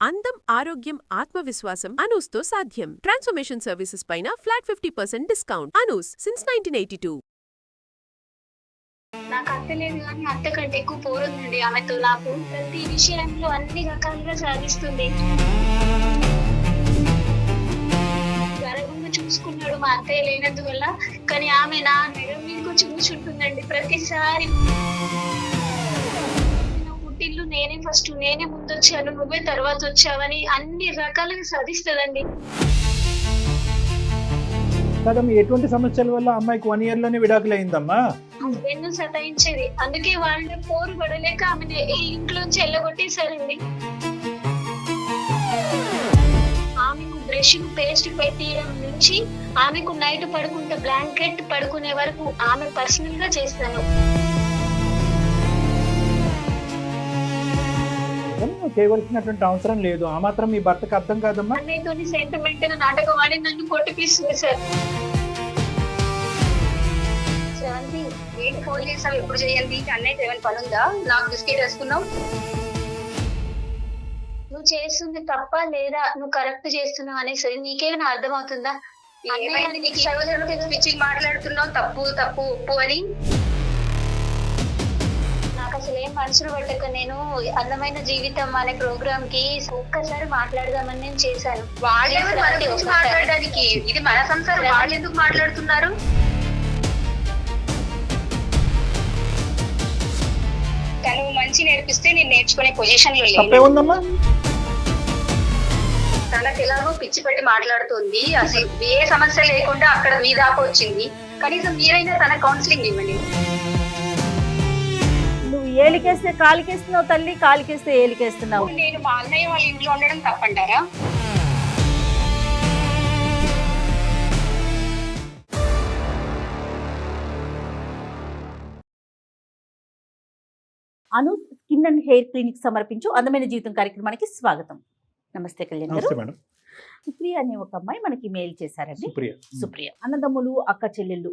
అందం, ఆరోగ్యం, ఆత్మవిశ్వాసం అనూస్తో సాధ్యం. ట్రాన్స్ఫర్మేషన్ సర్వీసెస్ పైన ఫ్లాట్ 50% డిస్కౌంట్. అనూస్ సిన్స్ 1982. నాకు అత్త లేదు కానీ అత్త కంటే ఎక్కువ పోరుందండి ఆమెతో. నాకు ప్రతి విషయంలో అన్ని రకాలుగా సాధిస్తుంది. గర్వంగా చూసుకున్నాడు మా అత్తయ్య లేనందువల్ల, కానీ ఆమె నా మెడ మీదకి వచ్చి కూర్చుంటుందండి ప్రతిసారి. పుట్టిల్లు నేనే ఫస్ట్, నేనే ముందు వచ్చాను, నువ్వే తర్వాత వచ్చావని అన్ని రకాలుగా సాధిస్తుందండి. కదమ్మా, ఎటువంటి సమస్యల వల్ల అమ్మాయికి 1 year లోనే విడాకులు అయిందమ్మా? హస్బెండ్ సతాయించేది, అందుకే వాళ్ళని పోరు పడలేక ఆమెను ఈ ఇంట్లోంచి వెళ్ళగొట్టేశారండి. ఆమెకు బ్రష్ పేస్ట్ పెట్టియడం నుంచి ఆమెకు నైట్ పడుకుంటే బ్లాంకెట్ పడుకునే వరకు ఆమె పర్సనల్ గా చేస్తాను. చేయవలసినటువంటి అవసరం లేదు. ఆ మాత్రం మీ భర్తకు అర్థం కాదమ్మా? అన్నయ్యతో సెంటిమెంట్ నాటకం ఆడి నన్ను కొట్టిపిస్తుంది సార్. శ్రవంతి, ఏంటి ఫోన్ చేసావు? ఎప్పుడు చేయండి? అన్నయ్య ఏమైనా పని ఉందా? నాకు బిస్కెట్ వేసుకున్నావు. నువ్వు చేస్తుంది తప్ప లేదా నువ్వు కరెక్ట్ చేస్తున్నావు అనేసరి నీకేమైనా అర్థం అవుతుందా? పిచ్చి మాట్లాడుతున్నావు, తప్పు తప్పు ఉప్పు అని. నాకు అసలు ఏం మనసులు పట్టక నేను అందమైన జీవితం అనే ప్రోగ్రామ్ కి ఒక్కసారి మాట్లాడదామని నేను చేశాను. వాళ్ళెవరు మన గురించి మాట్లాడడానికి? ఇది మన సంసారం, వాళ్ళు ఎందుకు మాట్లాడుతున్నారు? తను మంచి నేర్పిస్తే నేను నేర్చుకునే పొజిషన్ లో తప్పే ఉందమ్మా? తనకు ఎలాగో పిచ్చి పెట్టి మాట్లాడుతుంది. అసలు ఏ సమస్య లేకుండా అక్కడ మీ దాకా వచ్చింది. కనీసం మీరైనా తన కౌన్సిలింగ్ ఇవ్వండి. నువ్వు ఏలికేస్తే కాలికేస్తున్నావు తల్లి, కాలికేస్తే ఏలికేస్తున్నావు. నేను మా అన్నయ్య వాళ్ళ ఇంట్లో ఉండడం తప్పంటారా? అను స్కిన్ అండ్ హెయిర్ క్లినిక్ సమర్పించు అందమైన జీవితం కార్యక్రమానికి స్వాగతం. నమస్తే కళ్యాణ్ గారు. నమస్తే మేడం. సుప్రియ అనే ఒక అమ్మాయి మనకి మెయిల్ చేశారండి. సుప్రియ. అన్నదమ్ములు, అక్క చెల్లెళ్ళు,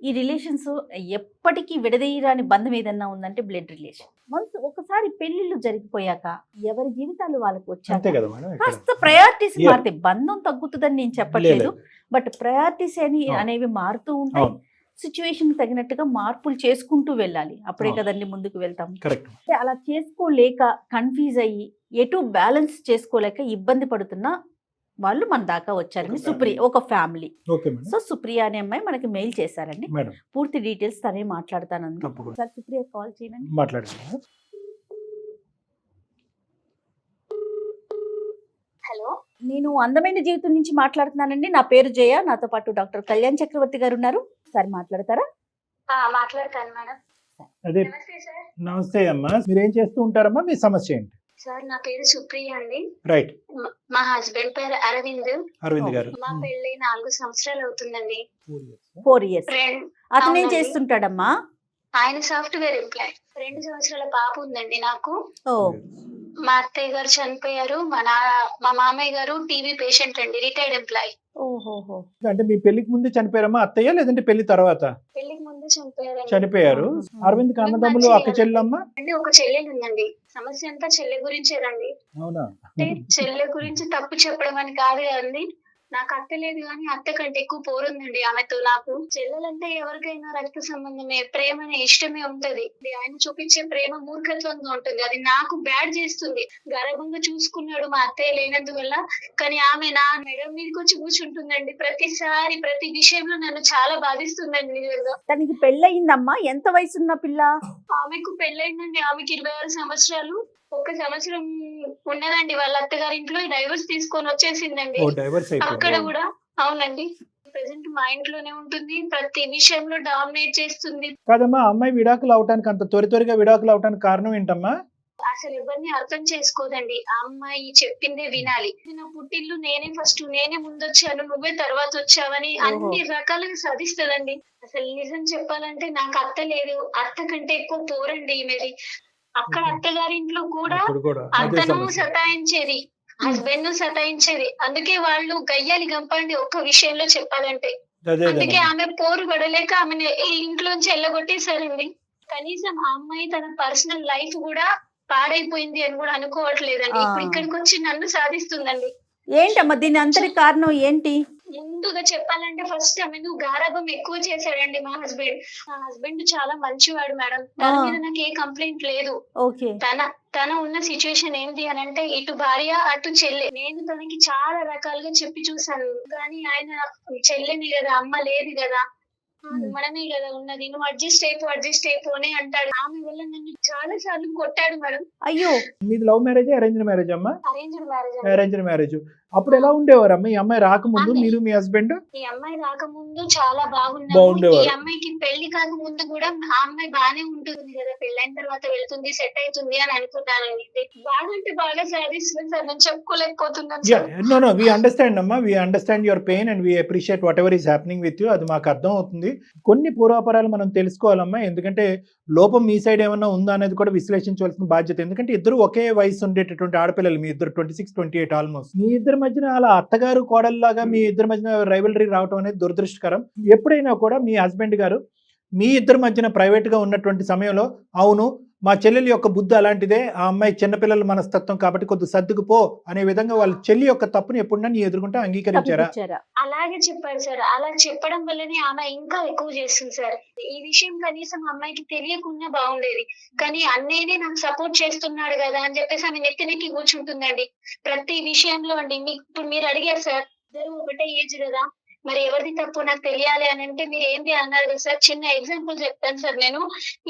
ఈ రిలేషన్స్ ఎప్పటికీ విడదీయరాని బంధం ఏదన్నా ఉందంటే బ్లడ్ రిలేషన్. వన్స్ ఒకసారి పెళ్లిళ్ళు జరిగిపోయాక ఎవరి జీవితాలు వాళ్ళకి వచ్చాక కాస్త ప్రయారిటీస్ మారుతాయి. బంధం తగ్గుతుందని నేను చెప్పట్లేదు, బట్ ప్రయారిటీస్ అనేవి మారుతూ ఉంటాయి. సిచ్యువేషన్ తగినట్టుగా మార్పులు చేసుకుంటూ వెళ్ళాలి, అప్పుడే కదండి ముందుకు వెళ్తాం. అలా చేసుకోలేక కన్ఫ్యూజ్ అయ్యి ఎటు బ్యాలెన్స్ చేసుకోలేక ఇబ్బంది పడుతున్న వాళ్ళు మన దాకా వచ్చారండి. సుప్రియ ఒక ఫ్యామిలీ. సో సుప్రియ అనే అమ్మాయి మనకి మెయిల్ చేశారండి. పూర్తి డీటెయిల్స్ తనే మాట్లాడతానండి. సార్ సుప్రియ కాల్ చేయండి. హలో, నేను అందమైన జీవితం నుంచి మాట్లాడుతున్నానండి. నా పేరు జయ, నాతో పాటు డాక్టర్ కళ్యాణ్ చక్రవర్తి గారు ఉన్నారు. సార్ మాట్లాడతారా? మాట్లాడతాను మేడం. అదే, నమస్తే అమ్మా. మీరు ఏం చేస్తూ ఉంటారమ్మా? మీ సమస్య ఏంటి? సార్ నా పేరు సుప్రియ అండి. రైట్. మా హస్బెండ్ పేరు అరవింద్ గారు. మా పెళ్లి 4 సంవత్సరాలు అవుతుందండి. 4 years. అతను ఏం చేస్తుంటాడమ్మా? ఆయన సాఫ్ట్వేర్ ఎంప్లాయ్. 2 సంవత్సరాల పాప ఉందండి నాకు. ఓ, మా అత్తయ్య గారు చనిపోయారు. మా మామయ్య గారు టీవీ పేషెంట్ అండి, రిటైర్డ్ ఎంప్లాయ్. ఓహోహో. అంటే మీ పెళ్లికి ముందు చనిపోయారమ్మా అత్తయ్య, లేదంటే పెళ్లి తర్వాత? పెళ్లికి ముందు చనిపోయారు. చనిపోయారు. అరవింద్ కి అన్నదమ్ములు, అక్క చెల్లెమ్మా? అంటే ఒక చెల్లెలు ఉందండి. సమస్య అంతా చెల్లె గురించేనండి. అవునా? అంటే చెల్లె గురించి తప్పు చెప్పడం అని కాదు కదండి. నాకు అత్త లేదు కానీ అత్త కంటే ఎక్కువ పోరుందండి ఆమెతో. నాకు చెల్లెలంటే ఎవరికైనా రక్త సంబంధమే, ప్రేమనే, ఇష్టమే ఉంటది. ఆయన చూపించే ప్రేమ మూర్ఖత్వంగా ఉంటుంది, అది నాకు బ్యాడ్ చేస్తుంది. గర్వంగా చూసుకున్నాడు మా అత్తయ్య లేనందువల్ల, కానీ ఆమె నా మెడ మీదకి వచ్చి కూర్చుంటుందండి ప్రతిసారి. ప్రతి విషయంలో నన్ను చాలా బాధిస్తుందండి. నిజంగా తనకి పెళ్ళయిందమ్మా? ఎంత వయసున్న పిల్ల? ఆమెకు పెళ్ళైందండి. ఆమెకి 26 సంవత్సరాలు. 1 సంవత్సరం ఉన్నదండి వాళ్ళ అత్తగారి ఇంట్లో, డైవర్స్ తీసుకొని వచ్చేసిందండి. అక్కడ కూడా అవునండి. ప్రెసెంట్ మా ఇంట్లోనే ఉంటుంది, ప్రతి విషయంలో డామినేట్ చేస్తుంది. కాదమ్మా, అమ్మాయి విడాకులు అవటానికి అంత త్వరగా విడాకులు అవటానికి కారణం ఏంటమ్మా? అసలు ఎవరిని అర్థం చేసుకోదండి. ఆ అమ్మాయి చెప్పిందే వినాలి. నా పుట్టిల్లు నేనే ఫస్ట్, నేనే ముందు వచ్చాను, నువ్వే తర్వాత వచ్చావని అన్ని రకాలుగా సాధిస్తుందండి. అసలు నిజం చెప్పాలంటే నాకు అత్త లేదు, అత్త కంటే ఎక్కువ పోరండి ఈమెది. అక్కడ అత్తగారింట్లో కూడా అత్తను సతాయించేది, హస్బెండ్ ను సతాయించేది. అందుకే వాళ్ళు గయ్యాలి గంపండి ఒక్క విషయంలో చెప్పాలంటే. అందుకే ఆమె పోరు పడలేక ఆమెను ఈ ఇంట్లోంచి వెళ్ళగొట్టేశారండి. కనీసం ఆ అమ్మాయి తన పర్సనల్ లైఫ్ కూడా పాడైపోయింది అని కూడా అనుకోవట్లేదండి. ఇప్పుడు ఇక్కడికి వచ్చి నన్ను సాధిస్తుందండి. ఏంటమ్మా దీని అంతటి కారణం ఏంటి? ముందుగా చెప్పాలంటే ఫస్ట్ ఆమెను గారాబం ఎక్కువ చేశాడండి మా హస్బెండ్ చాలా మంచివాడు మేడం. తన మీద నాకు ఏ కంప్లైంట్ లేదు. ఓకే. తన ఉన్న సిచ్యువేషన్ ఏంటి అని అంటే ఇటు భార్య అటు చెల్లె. నేను తనకి చాలా రకాలుగా చెప్పి చూసాను, కానీ ఆయన చెల్లెని కదా, అమ్మ లేదు కదా, మనమే కదా ఉన్నది, నువ్వు అడ్జస్ట్ అయిపో అని అంటాడు. ఆమె వల్ల నన్ను చాలా సార్లు కొట్టాడు మేడం. అయ్యో, మీది లవ్ మ్యారేజ్ అరేంజ్డ్ మ్యారేజ్ అమ్మా? Arranged marriage. Arranged marriage. అప్పుడు ఎలా ఉండేవారు అమ్మ? ఈ అమ్మాయి రాకముందు మీరు మీ హస్బెండ్? ఈ అమ్మాయి రాకముందు చాలా బాగున్నారు. ఈ అమ్మాయికి పెళ్లి కాకముందు కూడా ఆ అమ్మాయి బాగానే ఉంటుంది కదా, పెళ్ళైన తర్వాత వెళ్తుంది, సెట్ అవుతుంది అని అనుకున్నానండి. బాగా అంటే బాగా సాధిస్తుంది సార్, నేను చెప్పుకోలేకపోతున్నాను సార్. నో వి అండర్స్టాండ్ అమ్మా, we understand your pain and we appreciate whatever is happening with you. అది మాకు అర్థం అవుతుంది. కొన్ని పూర్వాపరాలు మనం తెలుసుకోవాలమ్మా, ఎందుకంటే లోపం మీ సైడ్ ఏమన్నా ఉందా అనేది కూడా విశ్లేషించవలసిన బాధ్యత. ఎందుకంటే ఇద్దరు ఒకే వయసు ఉండేటటువంటి ఆడపిల్లలు, మీ ఇద్దరు 26, 28 ఆల్మోస్ట్. మీ ఇద్దరి మధ్యన అలా అత్తగారు కోడల్లాగా మీ ఇద్దరి మధ్యన రైవలరీ రావడం అనేది దురదృష్టకరం. ఎప్పుడైనా కూడా మీ హస్బెండ్ గారు మీ ఇద్దరి మధ్యన ప్రైవేట్గా ఉన్నటువంటి సమయంలో, అవును మా చెల్లెలి యొక్క బుద్ధి అలాంటిదే, ఆ అమ్మాయి చిన్నపిల్లల మనస్తత్వం కాబట్టి కొద్ది సర్దుకుపో అనే విధంగా వాళ్ళ చెల్లి యొక్క తప్పుని ఎప్పుడన్నా నీ ఎదుర్కొంటే అంగీకరించారా? అలాగే చెప్పాడు సార్. అలా చెప్పడం వల్లనే ఆమె ఇంకా ఎక్కువ చేస్తుంది సార్. ఈ విషయం కనీసం అమ్మాయికి తెలియకుండా బాగుండేది, కానీ అన్నయ్యనే నాకు సపోర్ట్ చేస్తున్నాడు కదా అని చెప్పేసి ఆమె నెత్తి కూర్చుంటుందండి ప్రతి విషయంలో అండి. ఇప్పుడు మీరు అడిగారు సార్, ఇద్దరు ఒకటే ఏజ్ కదా, మరి ఎవరిది తప్పు నాకు తెలియాలి అని అంటే మీరు ఏంటి అన్నారు కదా సార్. చిన్న ఎగ్జాంపుల్ చెప్తాను సార్. నేను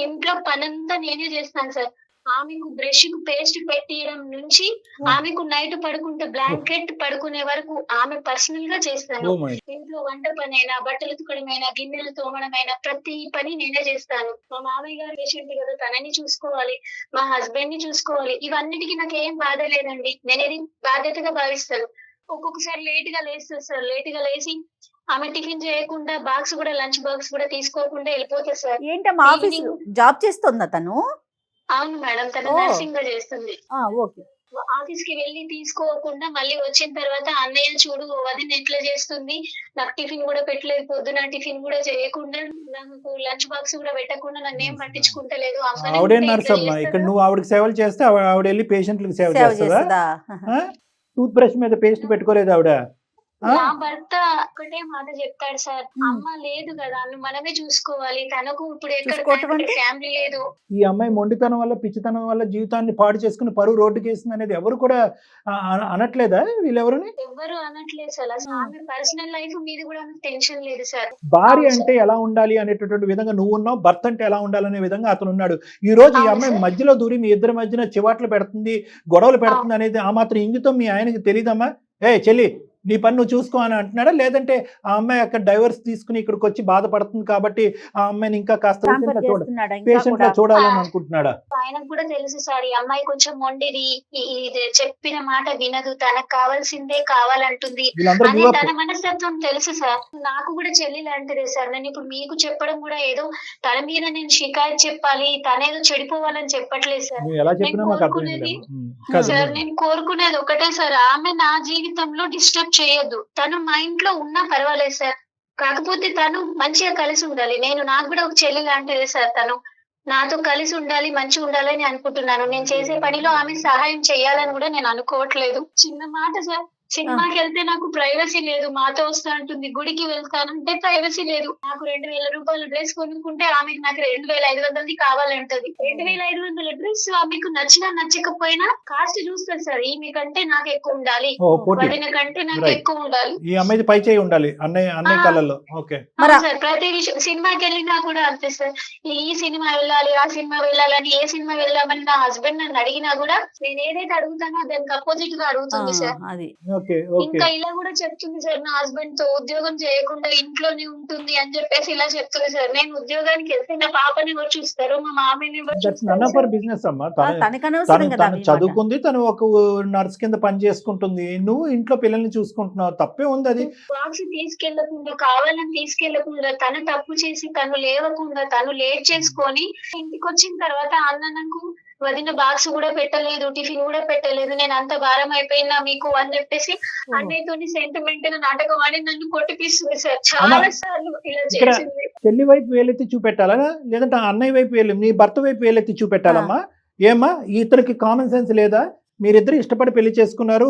ఇంట్లో పనంతా నేనే చేస్తాను సార్. ఆమెకు బ్రష్ కు పేస్ట్ పెట్టియడం నుంచి ఆమెకు నైట్ పడుకుంటే బ్లాంకెట్ పడుకునే వరకు ఆమె పర్సనల్ గా చేస్తాను. ఇంట్లో వంట పనైనా, బట్టలు ఉతకడమైనా, గిన్నెలు తోమడమైనా ప్రతి పని నేనే చేస్తాను. మా మామయ్య గారు పేషెంట్ కదా, తనని చూసుకోవాలి, మా హస్బెండ్ ని చూసుకోవాలి. ఇవన్నిటికీ నాకు ఏం బాధ లేదండి, నేను ఇది బాధ్యతగా భావిస్తాను. ఒక్కొక్కసారి లేట్ గా లేస్తుంది సార్. లేట్ గా లేచి ఆమె టిఫిన్ చేయకుండా బాక్స్ కూడా, లంచ్ బాక్స్ కూడా తీసుకోకుండా వెళ్ళిపోతుంది సార్. ఏంటమ్మా ఆఫీస్ జాబ్ చేస్తుందా తను? అవును మేడం, తను నర్సింగ్ గా చేస్తుంది. ఓకే. ఆఫీస్ కి వెళ్ళి తీసుకోకుండా మళ్ళీ వచ్చిన తర్వాత అన్నయ్య చూడు వదిన ఎట్లా చేస్తుంది, నాకు టిఫిన్ కూడా పెట్టలేదు, పొద్దున టిఫిన్ కూడా చేయకుండా, నాకు లంచ్ బాక్స్ కూడా పెట్టకుండా నన్ను ఏం పట్టించుకుంటలేదు. ఆవిడే నర్స్ అమ్మా. ఇక్కడ నువ్వు ఆవిడకి సేవలు చేస్తే ఆవిడ వెళ్ళి పేషెంట్లకు సేవ చేస్తుందా? టూత్ బ్రష్ మీద పేస్ట్ పెట్టుకోలేదు ఆవిడ? నా భర్త ఒకటే మాట చెప్తాడు సార్, అమ్మ లేదు కదా, మనమే చూసుకోవాలి, తనకు ఇప్పుడు ఎక్కడ ఫ్యామిలీ లేదు. ఈ అమ్మాయి మొండితనం వల్ల, పిచ్చితనం వల్ల జీవితాన్ని పాడు చేసుకుని పరువు రోడ్డుకి వేస్తుంది అనేది ఎవరు కూడా అనట్లేదా? వీళ్ళెవరుని ఎవరు అనట్లేదు సార్. ఆమె పర్సనల్ లైఫ్ మీద కూడా టెన్షన్ లేదు సార్. భార్య అంటే ఎలా ఉండాలి అనేటటువంటి విధంగా నువ్వు ఉన్నావు, భర్త అంటే ఎలా ఉండాలనే విధంగా అతను ఉన్నాడు. ఈ రోజు ఈ అమ్మాయి మధ్యలో దూరి మీ ఇద్దరి మధ్యన చివాట్లు పెడుతుంది, గొడవలు పెడుతుంది అనేది ఆ మాత్రం ఇంగితం మీ ఆయనకి తెలియదమ్మా? ఏ చెల్లి నీ పని నువ్వు చూసుకో అని అంటున్నాడా? లేదంటే ఆ అమ్మాయి అక్కడ డైవర్స్ తీసుకుని ఇక్కడికి వచ్చి బాధపడుతుంది కాబట్టి ఆ అమ్మాయిని ఇంకా కాస్త పేషెంట్ గా చూడాలని అనుకుంటున్నాడా? ఆయనకు కూడా తెలుసు సార్, ఈ అమ్మాయి కొంచెం మొండిది, ఇది చెప్పిన మాట వినదు, తనకు కావాల్సిందే కావాలంటుంది అని తన మనస్తత్వం తెలుసు సార్. నాకు కూడా చెల్లి లాంటిదే సార్. నేను ఇప్పుడు మీకు చెప్పడం కూడా ఏదో తన మీద నేను షికాయత్ చెప్పాలి, తనేదో చెడిపోవాలని చెప్పట్లేదు సార్. నేను కోరుకునేది ఒకటే సార్, ఆమె నా జీవితంలో డిస్టర్బ్ చేయొద్దు. తను మా ఇంట్లో ఉన్నా పర్వాలేదు సార్, కాకపోతే తను మంచిగా కలిసి ఉండాలి. నాకు కూడా ఒక చెల్లి లాంటిదే సార్. తను నాతో కలిసి ఉండాలి, మంచిగా ఉండాలని అనుకుంటున్నాను. నేను చేసే పనిలో ఆమె సహాయం చేయాలని కూడా నేను అనుకోవట్లేదు. చిన్న మాట సార్, సినిమాకి వెళ్తే నాకు ప్రైవసీ లేదు, మాతో వస్తా అంటుంది. గుడికి వెళ్తానంటే ప్రైవసీ లేదు. నాకు 2000 రూపాయల డ్రెస్ కొనుక్కుంటే ఆమెకు నాకు 2500 కావాలంటది. 2500 డ్రెస్ ఆమెకు నచ్చినా నచ్చకపోయినా కాస్ట్ చూస్తారు సార్. ఈమె కంటే నాకు ఎక్కువ ఉండాలి, వదిన కంటే నాకు ఎక్కువ ఉండాలి, ఈ అమ్మాయి పై చేయి ఉండాలి అన్నయ్య కళ్ళల్లో. Okay sir. ప్రతి విషయం సినిమాకి వెళ్ళినా కూడా అంతే సార్. ఈ సినిమా వెళ్ళాలి, ఆ సినిమా వెళ్ళాలని, ఏ సినిమా వెళ్దామని నా హస్బెండ్ నన్ను అడిగినా కూడా నేను ఏదైతే అడుగుతానో దానికి అపోజిట్ గా అడుగుతుంది సార్. ఇంకా ఇలా కూడా చెప్తుంది సార్, నా హస్బెండ్ తో ఉద్యోగం చేయకుండా ఇంట్లోనే ఉంటుంది అని చెప్పేసి ఇలా చెప్తుంది సార్. నేను ఉద్యోగానికి వెళ్తే నా పాపని ఎవరు చూస్తారు, మా మామయ్యని ఎవరు చూస్తారు? బిజినెస్ అమ్మా, తను చదువుకుంది, తను ఒక నర్స్ కింద పని చేసుకుంటుంది, నువ్వు ఇంట్లో పిల్లల్ని చూసుకుంటున్నావు, తప్పే ఉంది. అది బాక్స్ తీసుకెళ్లకుండా, కావాలని తీసుకెళ్లకుండా, తను తప్పు చేసి తను లేవకుండా, తను లేట్ చేసుకొని ఇంటికి వచ్చిన తర్వాత అన్న నాకు వదిన బాక్స్ కూడా పెట్టలేదు, టిఫిన్ కూడా పెట్టలేదు, నేను అంత భారం అయిపోయినా మీకు అని చెప్పేసి అన్నయ్యతో సెంటిమెంట్ నాటకం ఆడి నన్ను కొట్టిపిస్తుంది సార్. చాలా సార్లు ఇలా చేసింది. చెల్లి వైపు వేలెత్తి చూపెట్టాలా లేదంటే అన్నయ్య వైపు నీ భర్త వైపు వేలెత్తి చూపెట్టాలమ్మా? ఏమ్మా ఇతనికి కామన్ సెన్స్ లేదా? మీరిద్దరు ఇష్టపడి పెళ్లి చేసుకున్నారు,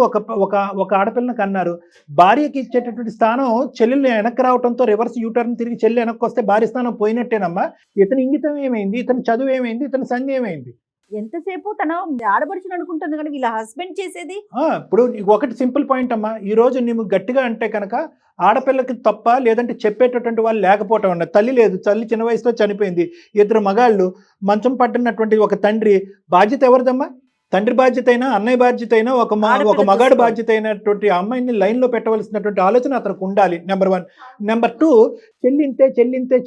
ఒక ఆడపిల్లని కన్నారు. భార్యకి ఇచ్చేటటువంటి స్థానం చెల్లెలు వెనక్కి రావడంతో రివర్స్ యూటర్న్ తిరిగి చెల్లి వెనక్కి వస్తే భార్య స్థానం పోయినట్టేనమ్మా. ఇతని ఇంగితం ఏమైంది, ఇతని చదువు ఏమైంది, ఇతని సంధి ఏమైంది? ఎంతసేపు తన ఆడపడుచుని అనుకుంటుంది కానీ వీళ్ళ హస్బెండ్ చేసేది. ఇప్పుడు ఒకటి సింపుల్ పాయింట్ అమ్మా, ఈ రోజు నువ్వు గట్టిగా అంటే కనుక ఆడపిల్లకి తప్ప, లేదంటే చెప్పేటటువంటి వాళ్ళు లేకపోవటం అన్న. తల్లి లేదు, తల్లి చిన్న వయసులో చనిపోయింది. ఇద్దరు మగాళ్ళు, మంచం పట్టినటువంటి ఒక తండ్రి. బాధ్యత ఎవరిదమ్మా? తండ్రి బాధ్యత అయినా, అన్నయ్య బాధ్యత అయినా, ఒక మగాడు బాధ్యత అయినటువంటి అమ్మాయిని లైన్లో పెట్టవలసినటువంటి ఆలోచన అతనికి ఉండాలి. నెంబర్ 1. నెంబర్ 2,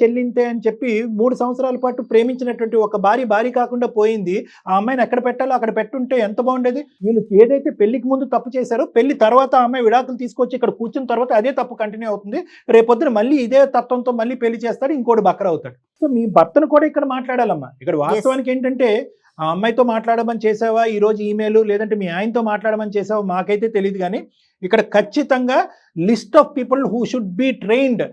చెల్లింతే అని చెప్పి 3 సంవత్సరాల పాటు ప్రేమించినటువంటి ఒక భార్య కాకుండా పోయింది. ఆ అమ్మాయిని ఎక్కడ పెట్టాలో అక్కడ పెట్టుంటే ఎంత బాగుండేది. వీళ్ళు ఏదైతే పెళ్లికి ముందు తప్పు చేశారో, పెళ్లి తర్వాత ఆ అమ్మాయి విడాకులు తీసుకొచ్చి ఇక్కడ కూర్చున్న తర్వాత అదే తప్పు కంటిన్యూ అవుతుంది. రేపొద్దున మళ్ళీ ఇదే తత్వంతో మళ్ళీ పెళ్లి చేస్తాడు, ఇంకోటి బక్కర అవుతాడు. సో మీ భర్తను కూడా ఇక్కడ మాట్లాడాలమ్మా. ఇక్కడ వాస్తవానికి ఏంటంటే, ఆ అమ్మాయితో మాట్లాడమని చేసావా ఈరోజు ఈమెయిల్, లేదంటే మీ ఆయనతో మాట్లాడమని చేసావా మాకైతే తెలియదు. కానీ ఇక్కడ ఖచ్చితంగా list of people who should be trained.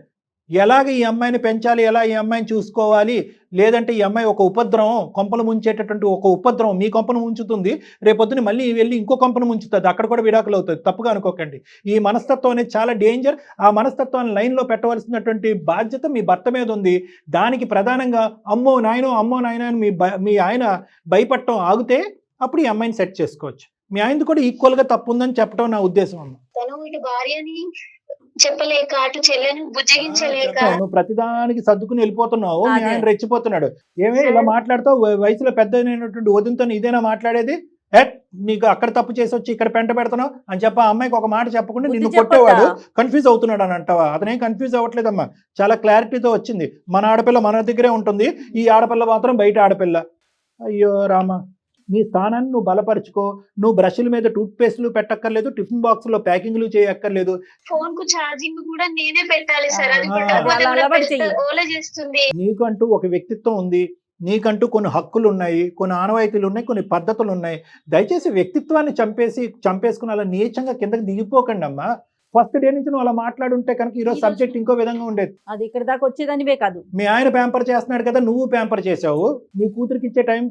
ఎలాగ ఈ అమ్మాయిని పెంచాలి, ఎలా ఈ అమ్మాయిని చూసుకోవాలి, లేదంటే ఈ అమ్మాయి ఒక ఉపద్రవం, కొంపలు ముంచేటటువంటి ఒక ఉపద్రవం మీ కొంపను ముంచుతుంది, రేపొద్దున మళ్ళీ వెళ్ళి ఇంకో కొంపను ముంచుతుంది, అక్కడ కూడా విడాకులు అవుతుంది. తప్పుగా అనుకోకండి. ఈ మనస్తత్వం అనేది చాలా డేంజర్. ఆ మనస్తత్వాన్ని లైన్లో పెట్టవలసినటువంటి బాధ్యత మీ భర్త మీద ఉంది. దానికి ప్రధానంగా అమ్మో నాయనో అని మీ ఆయన భయపడటం ఆగితే అప్పుడు ఈ అమ్మాయిని సెట్ చేసుకోవచ్చు. మీ ఆయనది కూడా ఈక్వల్గా తప్పు ఉందని చెప్పడం నా ఉద్దేశం అమ్మ. తను ఇటు భార్యని చెప్పలేక, అటు చెల్లెని బుజ్జగించలేక, నువ్వు ప్రతిదానికి సర్దుకుని వెళ్ళిపోతున్నావు. మీ ఆయన రెచ్చిపోతున్నాడు. ఏమే ఇలా మాట్లాడుతావు? వయసులో పెద్దనైనటువంటి వదినతో ఇదేనా మాట్లాడేది? నీకు అక్కడ తప్పు చేసి వచ్చి ఇక్కడ పెంట పెడుతున్నావు అని చెప్పి ఆ అమ్మాయికి ఒక మాట చెప్పకుండా నిన్ను కొట్టేవాడు కన్ఫ్యూజ్ అవుతున్నాడు అని అంటావా? అతనేం కన్ఫ్యూజ్ అవ్వట్లేదమ్మా, చాలా క్లారిటీతో వచ్చింది. మన ఆడపిల్ల మన దగ్గరే ఉంటుంది, ఈ ఆడపిల్ల మాత్రం బయట ఆడపిల్ల. అయ్యో రామా, నీ స్థానాన్ని నువ్వు బలపరుచుకో. నువ్వు బ్రష్ల మీద టూత్ పేస్ట్లు పెట్టక్కర్లేదు, టిఫిన్ బాక్స్ లో ప్యాకింగ్లు చేయక్కర్లేదు. ఫోన్ కు ఛార్జింగ్ కూడా నేనే పెట్టాలి సార్, అది కూడా ఓలా చేస్తుంది. నీకంటూ ఒక వ్యక్తిత్వం ఉంది, నీకంటూ కొన్ని హక్కులు ఉన్నాయి, కొన్ని ఆనవాయితీలు ఉన్నాయి, కొన్ని పద్ధతులు ఉన్నాయి. దయచేసి వ్యక్తిత్వాన్ని చంపేసుకుని అలా నీచంగా కిందకి దిగిపోకండి అమ్మా. ఫస్ట్ డే నుంచి నువ్వు అలా మాట్లాడుంటే కనుక ఈరోజు సబ్జెక్ట్ ఇంకో విధంగా ఉండేది. అది ఇక్కడ దాకా వచ్చేదానివే కాదు. మీ ఆయన ప్యాంపర్ చేస్తున్నాడు కదా, నువ్వు ప్యాంపర్ చేసావు. నీ కూతురికి ఇచ్చే టైం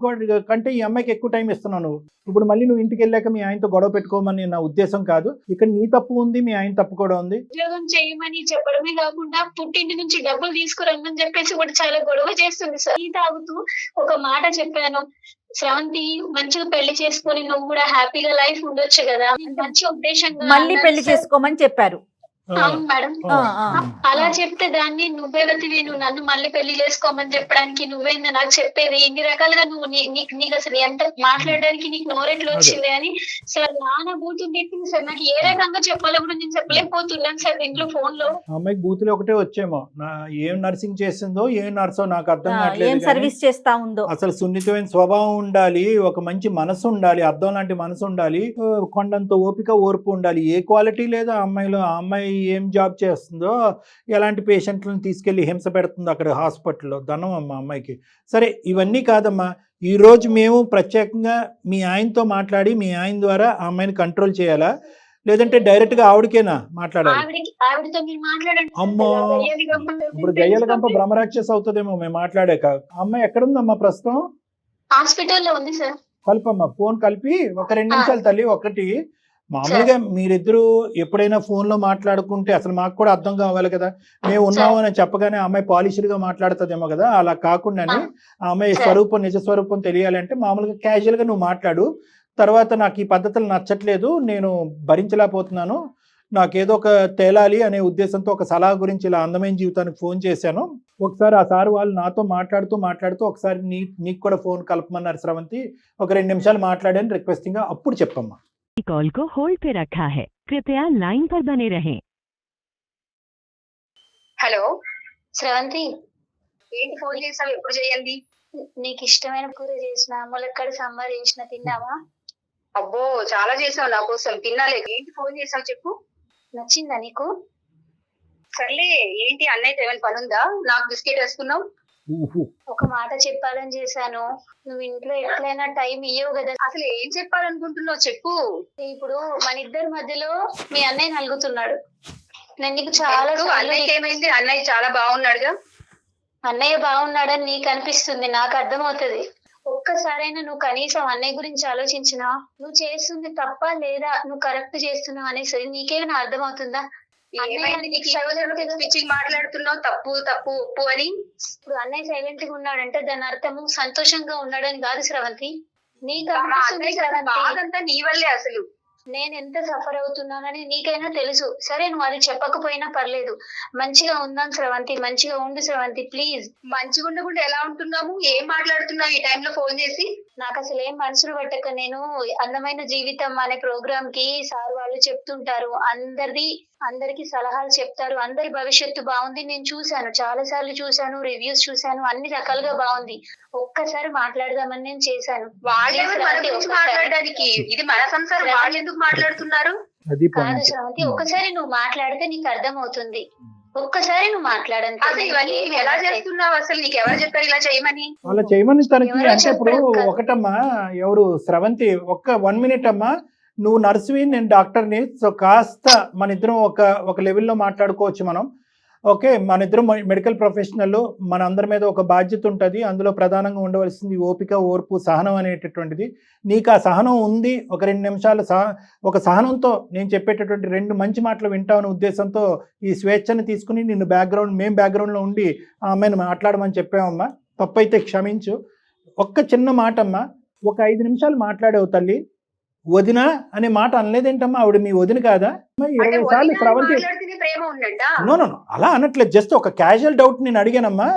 కంటే ఈ అమ్మాయికి ఎక్కువ టైం ఇస్తున్నావు నువ్వు. ఇప్పుడు మళ్ళీ నువ్వు ఇంటికి వెళ్ళాక మీ ఆయనతో గొడవ పెట్టుకోమని నా ఉద్దేశం కాదు. ఇక్కడ నీ తప్పు ఉంది, మీ ఆయన తప్పు కూడా ఉంది. ఉద్యోగం చేయమని చెప్పడమే కాకుండా పుట్టింటి నుంచి డబ్బులు తీసుకురమ్మని చెప్పేసి కూడా చాలా గొడవ చేస్తుంది సార్. ఈ తాగుతూ ఒక మాట చెప్పాను, శ్రవంతి మంచిగా పెళ్లి చేసుకొని నువ్వు కూడా హ్యాపీగా లైఫ్ ఉండొచ్చు కదా, మంచి ఉద్దేశంగా మళ్ళీ పెళ్లి చేసుకోమని చెప్పారు. అవును మేడం. అలా చెప్తే దాన్ని నువ్వెవతివి, నువ్వు నన్ను మళ్ళీ పెళ్లి చేసుకోమని చెప్పడానికి నువ్వేందా నాకు చెప్పేది, ఎన్ని రకాలుగా నువ్వు నీకు అసలు ఎంత మాట్లాడడానికి నీకు నోరెట్లు వచ్చింది అని సార్ నాన్న బూతులు తిట్టింది సార్. నాకు ఏ రకంగా చెప్పాలో కూడా నేను చెప్పలేకపోతున్నాను సార్ ఇంట్లో ఫోన్ లో. అమ్మాయికి బూతులు ఒకటే వచ్చేమో, ఏం నర్సింగ్ చేసిందో ఏం నర్సో నాకు అర్థం కావట్లేదు. సర్వీస్ చేస్తా ఉందో. అసలు సున్నితమైన స్వభావం ఉండాలి, ఒక మంచి మనసు ఉండాలి, అద్దం లాంటి మనసు ఉండాలి, కొండంత ఓపిక ఓర్పు ఉండాలి. ఏ క్వాలిటీ లేదు ఆ అమ్మాయిలో. ఆ అమ్మాయి ఏం జాబ్ చేస్తుందో, ఎలాంటి పేషెంట్లను తీసుకెళ్లి హింస పెడుతుందో అక్కడ హాస్పిటల్లో, ధనం అమ్మ అమ్మాయికి. సరే ఇవన్నీ కాదమ్మా, ఈరోజు మేము ప్రత్యేకంగా మీ ఆయనతో మాట్లాడి మీ ఆయన ద్వారా ఆ అమ్మాయిని కంట్రోల్ చేయాలా, లేదంటే డైరెక్ట్ గా ఆవిడకేనా మాట్లాడాలి? అమ్మో, ఇప్పుడు గయ్యల గంప బ్రహ్మరాక్షస్ అవుతుందేమో మేము మాట్లాడాక. అమ్మాయి ఎక్కడుందమ్మా ప్రస్తుతం? హాస్పిటల్లో ఉంది సార్. కల్పమ్మా, ఫోన్ కలిపి ఒక 2 నిమిషాలు తల్లి. ఒకటి, మామూలుగా మీరిద్దరు ఎప్పుడైనా ఫోన్ లో మాట్లాడుకుంటే అసలు మాకు కూడా అర్థం కావాలి కదా, మేము ఉన్నాము అని చెప్పగానే అమ్మాయి పాలిష్డ్ గా మాట్లాడుతుందేమో కదా, అలా కాకుండానే ఆ అమ్మాయి స్వరూపం నిజ స్వరూపం తెలియాలంటే మామూలుగా క్యాజువల్ గా నువ్వు మాట్లాడు. తర్వాత నాకు ఈ పద్ధతులు నచ్చట్లేదు, నేను భరించలేకపోతున్నాను, నాకేదో ఒక తేలాలి అనే ఉద్దేశంతో ఒక సలహా గురించి ఇలా అందమైన జీవితానికి ఫోన్ చేశాను. ఒకసారి ఆ సార్ వాళ్ళు నాతో మాట్లాడుతూ ఒకసారి నీకు కూడా ఫోన్ కలపమన్నారు శ్రవంతి. ఒక 2 నిమిషాలు మాట్లాడాను రిక్వెస్టింగ్ గా, అప్పుడు చెప్పమ్మా. कॉल को होल्ड पे रखा है, कृपया लाइन पर बने रहें। హలో శ్రవంతి, ఏంటి ఫోన్ చేసావు? ఎప్పుడు చేయండి? నీకు ఇష్టమైన కూర చేసిన, ములక్కడ సాంబార్ చేసిన, తిన్నావా? అబ్బో చాలా చేసావు నా కోసం, తినాలే. ఏంటి ఫోన్ చేసావు చెప్పు. నచ్చిందా నీకు? సర్లే, ఏంటి అన్నయ్యతో ఏమైనా పని ఉందా? నాకు బిస్కెట్ వేసుకున్నావు. ఒక మాట చెప్పాలని చేశాను, నువ్వు ఇంట్లో ఎట్లయినా టైం ఇయ్యవు కదా. అసలు ఏం చెప్పాలనుకుంటున్నావు చెప్పు. ఇప్పుడు మన ఇద్దరి మధ్యలో మీ అన్నయ్య నలుగుతున్నాడు. నేను నీకు చాలా అన్నయ్యకి ఏమైంది? అన్నయ్య చాలా బాగున్నాడుగా. అన్నయ్య బాగున్నాడని నీకు అనిపిస్తుంది, నాకు అర్థమవుతుంది. ఒక్క ఒక్కసారైనా నువ్వు కనీసం అన్నయ్య గురించి ఆలోచించినా? నువ్వు చేస్తుంది తప్ప లేదా నువ్వు కరెక్ట్ చేస్తున్నావు అనేసి నీకేమైనా అర్థమవుతుందా? మాట్లాడుతున్నావు తప్పు తప్పు ఉప్పు అని. ఇప్పుడు అన్నయ్య సైలెంట్ గా ఉన్నాడంటే దాని అర్థము సంతోషంగా ఉన్నాడని కాదు శ్రవంతి. నీకు మా అనిపిస్తుంది అన్నయ్య శ్రవంతి, బాధంతా నీ వల్లే అసలు. నేను ఎంత సఫర్ అవుతున్నానని నీకైనా తెలుసు. సరే నువ్వు అది చెప్పకపోయినా పర్లేదు. మంచిగా ఉందాం శ్రవంతి, మంచిగా ఉండు శ్రవంతి ప్లీజ్. మంచిగా ఉండకుండా ఎలా ఉంటున్నాము? ఏం మాట్లాడుతున్నావు ఈ టైంలో ఫోన్ చేసి? నాకు అసలు ఏం మనసులు పట్టక నేను అందమైన జీవితం అనే ప్రోగ్రామ్ కి సార్ వాళ్ళు చెప్తుంటారు, అందరికి సలహాలు చెప్తారు, అందరి భవిష్యత్తు బాగుంది. నేను చూశాను, చాలా సార్లు చూశాను, రివ్యూస్ చూశాను, అన్ని రకాలుగా బాగుంది. ఒక్కసారి మాట్లాడదామని నేను చేశాను. వాళ్ళెవరు మన గురించి మాట్లాడడానికి? ఇది మన సంసారం, వాళ్ళు ఎందుకు మాట్లాడుతున్నారు? అది కాదు పాయింట్. శ్రవంతి, ఒక్కసారి నువ్వు మాట్లాడితే నీకు అర్థం అవుతుంది. ఒక్కసారి నువ్వు మాట్లాడంతే. అసలు ఇవన్నీ నువ్వు ఎలా చేస్తున్నావు? అసలు నీకు ఎవరు చెప్పారు ఇలా చేయమని? అలా చేయమని తనకి ఎవరో అంటే ఇప్పుడు చెప్పారు కదా. ఒకటమ్మా, ఎవరు శ్రవంతి, ఒక్క 1 minute అమ్మా, నువ్వు నర్సువి, నేను డాక్టర్ని. సో కాస్త మన ఇద్దరం ఒక లెవెల్లో మాట్లాడుకోవచ్చు మనం. ఓకే, మన ఇద్దరం మెడికల్ ప్రొఫెషనల్, మన అందరి మీద ఒక బాధ్యత ఉంటుంది. అందులో ప్రధానంగా ఉండవలసింది ఓపిక, ఓర్పు, సహనం అనేటటువంటిది. నీకు ఆ సహనం ఉంది. ఒక 2 నిమిషాలు ఒక సహనంతో నేను చెప్పేటటువంటి 2 మంచి మాటలు వింటామనే ఉద్దేశంతో ఈ స్వేచ్ఛను తీసుకుని నిన్ను మేము బ్యాక్గ్రౌండ్లో ఉండి ఆ అమ్మాయిని మాట్లాడమని చెప్పామమ్మా. తప్పైతే క్షమించు. ఒక్క చిన్న మాట అమ్మా, ఒక 5 నిమిషాలు మాట్లాడావు తల్లి. వదిన అనే మాట అనలేదేంటమ్మా? ఆవిడ మీ వదిన కాదా? 20 సార్లు శ్రవంతి ప్రేమ ఉన్నట్టా? నో అలా అనట్లేదు. జస్ట్ ఒక క్యాజువల్ డౌట్ నేను అడిగానమ్మా.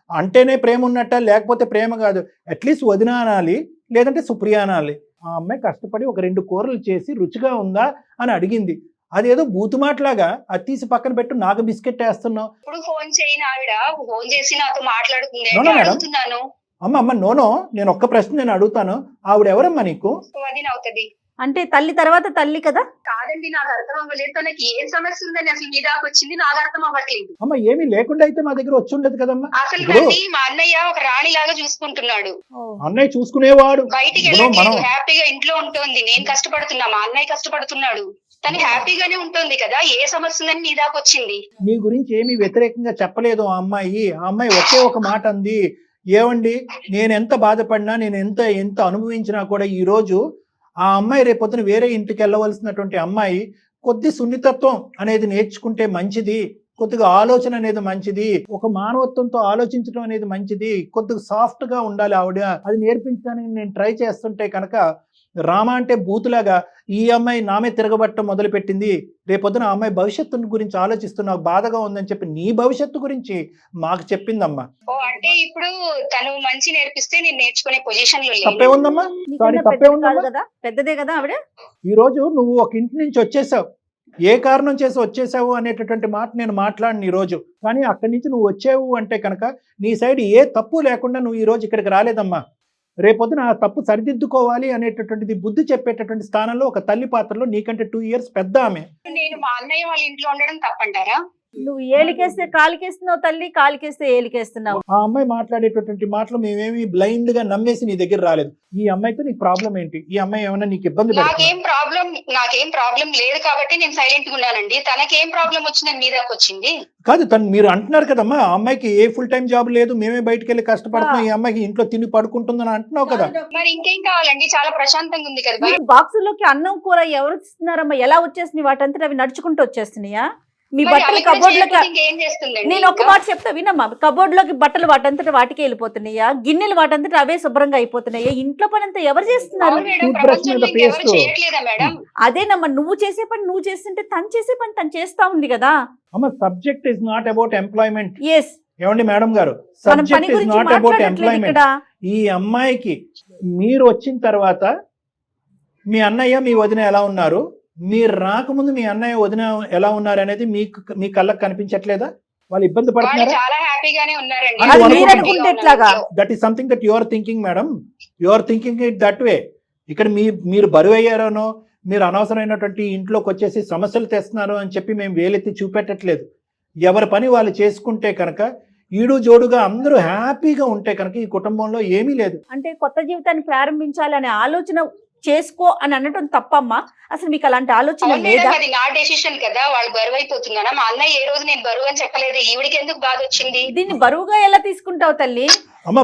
అంటేనే ప్రేమ ఉన్నట్ట, లేకపోతే ప్రేమ కాదు. అట్లీస్ట్ వదిన అనాలి, లేదంటే సుప్రియ అనాలి. ఆ అమ్మాయి కష్టపడి ఒక 2 కూరలు చేసి రుచిగా ఉందా అని అడిగింది. అదేదో బూతుమాటలాగా అది తీసి పక్కన పెట్టు, నాకు బిస్కెట్ వేస్తున్నావు. ఇప్పుడు ఫోన్ చేయని ఆవిడ ఫోన్ చేసి నాతో మాట్లాడుతుంది No, no, madam. అడుగుతున్నాను. అమ్మ నోనో, నేను ఒక్క ప్రశ్న నేను అడుగుతాను. ఆవిడ ఎవరమ్మా నీకు? అది అవుతుంది అంటే తల్లి తర్వాత తల్లి కదా. కాదండి, నాకు అర్థం అవ్వలేదు. తనకి ఏం సమస్య ఉందని అసలు మీ దాకా వచ్చింది నాకు అర్థం అవ్వట్లేదు. అమ్మ ఏమీ లేకుండా అయితే మా దగ్గర వచ్చి ఉండదు కదమ్మా. అసలు ఇప్పుడు నన్ను మా అన్నయ్య ఒక రాణి లాగా చూసుకుంటున్నాడు. అన్నయ్య చూసుకునేవాడు. బయటికి ఇప్పుడు వెళ్ళట్లేదు, మనం హ్యాపీగా ఇంట్లో ఉంటుంది. నేను కష్టపడుతున్నా, మా అన్నయ్య కష్టపడుతున్నాడు. తను హ్యాపీగానే ఉంటుంది కదా. ఏ సమస్య ఉందని నీ దాకా వచ్చింది? నీ గురించి ఏమీ వ్యతిరేకంగా చెప్పలేదు ఆ అమ్మాయి ఒకే ఒక మాట అంది. ఏమండి, నేను ఎంత బాధపడినా, నేను ఎంత అనుభవించినా కూడా ఈ రోజు ఆ అమ్మాయి రేపొద్దున వేరే ఇంటికి వెళ్ళవలసినటువంటి అమ్మాయి కొద్ది సున్నితత్వం అనేది నేర్చుకుంటే మంచిది, కొద్దిగా ఆలోచన అనేది మంచిది, ఒక మానవత్వంతో ఆలోచించడం అనేది మంచిది, కొద్దిగా సాఫ్ట్ గా ఉండాలి ఆవిడ. అది నేర్పించడానికి నేను ట్రై చేస్తుంటే కనుక రామ అంటే బూతులాగా ఈ అమ్మాయి నామే తిరగబట్టడం మొదలుపెట్టింది. రేపొద్దున ఆ అమ్మాయి భవిష్యత్తు గురించి ఆలోచిస్తూ నాకు బాధగా ఉందని చెప్పి నీ భవిష్యత్తు గురించి మాకు చెప్పిందమ్మా. ఓ అంటే ఇప్పుడు తను మంచి నేర్పిస్తే నేను నేర్చుకునే పొజిషన్ లో తప్పే లేను. ఉందమ్మా? నీకన్నా సారీ, తప్పే పెద్దది ఉందమ్మా? కాదు కదా, పెద్దదే కదా ఆవిడ. ఈ రోజు నువ్వు ఒక ఇంటి నుంచి వచ్చేసావు, ఏ కారణం చేసి వచ్చేసావు అనేటటువంటి మాట నేను మాట్లాడిన ఈ రోజు. కానీ అక్కడి నుంచి నువ్వు వచ్చావు అంటే కనుక నీ సైడ్ ఏ తప్పు లేకుండా నువ్వు ఈ రోజు ఇక్కడికి రాలేదమ్మా. రేపొద్దున ఆ తప్పు సరిదిద్దుకోవాలి అనేటటువంటిది బుద్ధి చెప్పేటటువంటి స్థానంలో ఒక తల్లి పాత్రలో నీకంటే 2 years పెద్ద ఆమె. నేను మా అన్నయ్య వాళ్ళ ఇంట్లో ఉండడం తప్పంటారా? నువ్వు ఏలికేస్తే కాలికేస్తున్నావు తల్లి, కాలికేస్తే ఏలికేస్తున్నావు. ఆ అమ్మాయి మాట్లాడేటటువంటి మాటలు మేమేమి బ్లైండ్ గా నమ్మేసి నీ దగ్గర రాలేదు. ఈ అమ్మాయితో నీకు ప్రాబ్లం ఏంటి? ఈ అమ్మాయి ఏమైనా నీకు ఇబ్బంది పెడుతుందా? నాకేం ప్రాబ్లం లేదు కాబట్టి నేను సైలెంట్ గా ఉన్నానండి. తనకేం ప్రాబ్లం వచ్చిందని మీ దాకా వచ్చింది? కాదు, మీరు అంటున్నారు కదమ్మా, ఆ అమ్మాయికి ఏ ఫుల్ టైం జాబ్ లేదు, మేమే బయటకు వెళ్ళి కష్టపడుతున్నాం, ఈ అమ్మాయికి ఇంట్లో తిని పడుకుంటుందని అంటున్నావు కదా. మరి ఇంకేం కావాలండి? చాలా ప్రశాంతంగా ఉంది కదా బయట. బాక్సుల్లోకి అన్నం కూర ఎవరు ఇస్తున్నారమ్మా? ఎలా వచ్చేస్తున్నాయి? వాటంతా అవి నడుచుకుంటూ వచ్చేస్తున్నాయా? మీ మరి బట్టలు అవి కబోర్డ్ లోకి, చేయకపోతే ఇంకేం చేస్తుందండి? నేను ఒక మాట చెప్తా వినమ్మా. కబోర్డ్ లోకి బట్టలు వాటంతట వాటికే వెళ్ళిపోతున్నాయా? గిన్నెలు వాటంతట అవే శుభ్రంగా అయిపోతున్నాయా? ఇంట్లో పని అంతా ఎవరు చేస్తున్నారు? అవును మేడం, Tooth brush ప్రపంచంలో మీద ఇంకెవరు paste. చేయట్లేదా మేడం? అదేనమ్మా, నువ్వు చేసే పని నువ్వు చేస్తుంటే తను చేసే పని తను చేస్తా ఉంది కదా. అమ్మ, subject is not about employment. Yes, ఏమండి మేడం గారు, మనం పని సబ్జెక్ట్ ఇస్ గురించి నాట్ అబౌట్ మాట్లాడట్లేదు ఎంప్లాయ్మెంట్. ఇక్కడ. ఈ అమ్మాయికి మీరు వచ్చిన తర్వాత మీ అన్నయ్య మీ వదిన ఎలా ఉన్నారు, మీరు రాకముందు మీ అన్నయ్య వదిన ఎలా ఉన్నారు అనేది మీ కళ్ళకు కనిపించట్లేదా? వాళ్ళు ఇబ్బంది వాళ్ళు పడుతున్నారా? చాలా హ్యాపీగానే ఉన్నారండి. అది మీరు అనుకుంటే ఎట్లాగా? That is something that you are thinking madam. You are thinking it that way. ఇక్కడ మీరు బరువు అయ్యారనో, మీరు అనవసరమైనటువంటి ఇంట్లోకి వచ్చేసి సమస్యలు తెస్తున్నారు అని చెప్పి మేము వేలెత్తి చూపెట్టట్లేదు. ఎవరి పని వాళ్ళు చేసుకుంటే కనుక, ఈడు జోడుగా అందరూ హ్యాపీగా ఉంటే కనుక ఈ కుటుంబంలో ఏమీ లేదు. అంటే కొత్త జీవితాన్ని ప్రారంభించాలి అనే ఆలోచన చేసుకో అని అనటం తప్పమ్మా. అసలు మీకు అలాంటి ఆలోచన అవును లేదా? మేడం, అది నా డెసిషన్ కదా. వాళ్ళు బరువు అయిపోతున్నారా? మా అన్నయ్య ఏ రోజు నేను బరువు అని చెప్పలేదు. ఈవిడికి ఎందుకు బాధ వచ్చింది? దీన్ని బరువుగా ఎలా తీసుకుంటావు తల్లి? అమ్మ